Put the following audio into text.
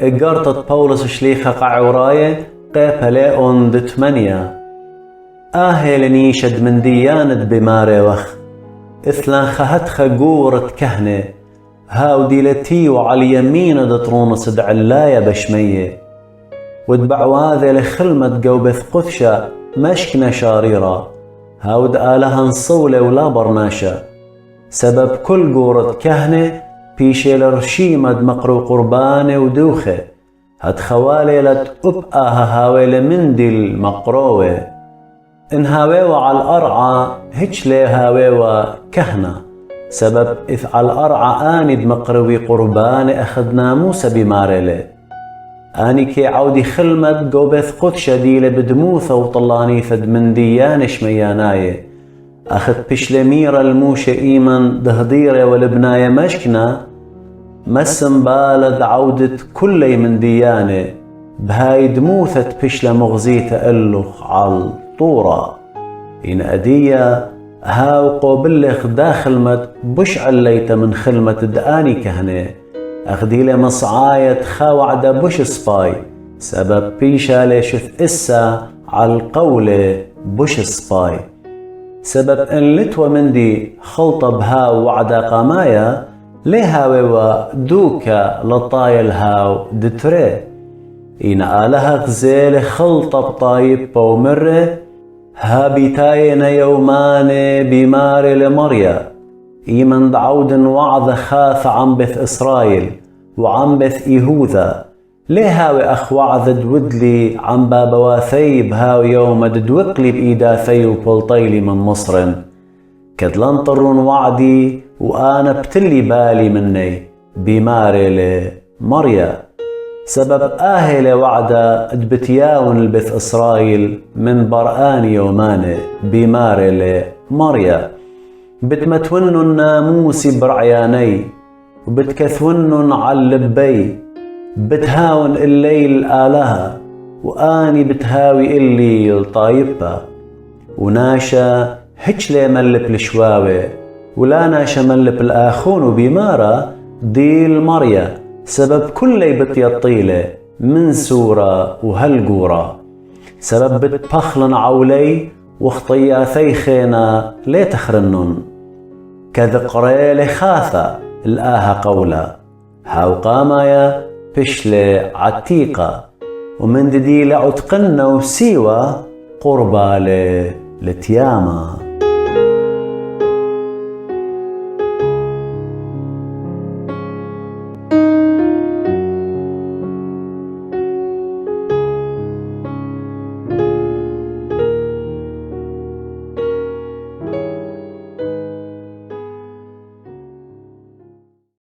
قرطت بولس شليخة قعوراية قيبها ليون دتمنيا آهلني شد من ديانة بماري وخ إثلان خهتخ قورة كهنة هاو ديلتي وعلى يمين دطرون صدع اللاية بشمية ودبعواذي لخلمة قوبث قثشة مشكنة شاريرة هاو دآلها نصولة ولا برناشة سبب كل قورة كهنة بيشي لرشيمة مقرو قربانة ودوخة هاد خوالي لتقبقاها هاوي لمندي المقروة إن هاويوا على الأرعى هيش لي هاويوا كهنة سبب إذ على الأرعى آني دمقروي قربانة أخذ ناموسة بمارلة آني كي عودي خلمت قوبث قدشة ديلة بدموثة وطلاني فد من ديانش مياناية أخذ بشلميرة الموشة إيمن دهديرة والبناية مشكنة مسم بالد عودة كلي من ديانة بهاي دموثة بشلة مغزية ألخ على طورة إن أدية هاو قوبلخ داخل مت بش عليت من خلمة دآني كهنة أخديلة مصعاية خاوعدة بش سباي سبب بيشا ليشث إسا على القولة بش سباي سبب إن لتوى مندي خلطة بهاو وعدا قامايا ليهاوي ودوكا لطايل هاو دتري إن آلها غزيل خلطة بطايب بومره هابيتاين يومان بمار لمريا إيمن دعود وعظ خاف عن بث إسرائيل وعن بث إيهوذا ليهاوي أخ وعظ دودلي عن بابواثي بهاو يوم ددوقلي بإيداثي وبلطيلي من مصر كدلنطرون وعدي وأنا بتلي بالي مني بمار لمريا سبب آهل وعدا ادبتياون البث إسرائيل من برآن يومانه بمار لمريا بتمتونن الناموس برعياني وبتكثونن على اللبي بتهاون الليل آلها وآني بتهاوي اللي الطايبة وناشا هجلي ملب الشواوي ولا ناشا ملب الآخون بمارة ديل مريا سبب كلي بتيطيلة من سورة وهالقورة سبب بتبخلن عولي وخطياثي خينا لي تخرنن كذقري لخاثة الآها قولا هاو قامايا بشلي عتيقة ومن دي لعتقنا وسيوة قربة لتياما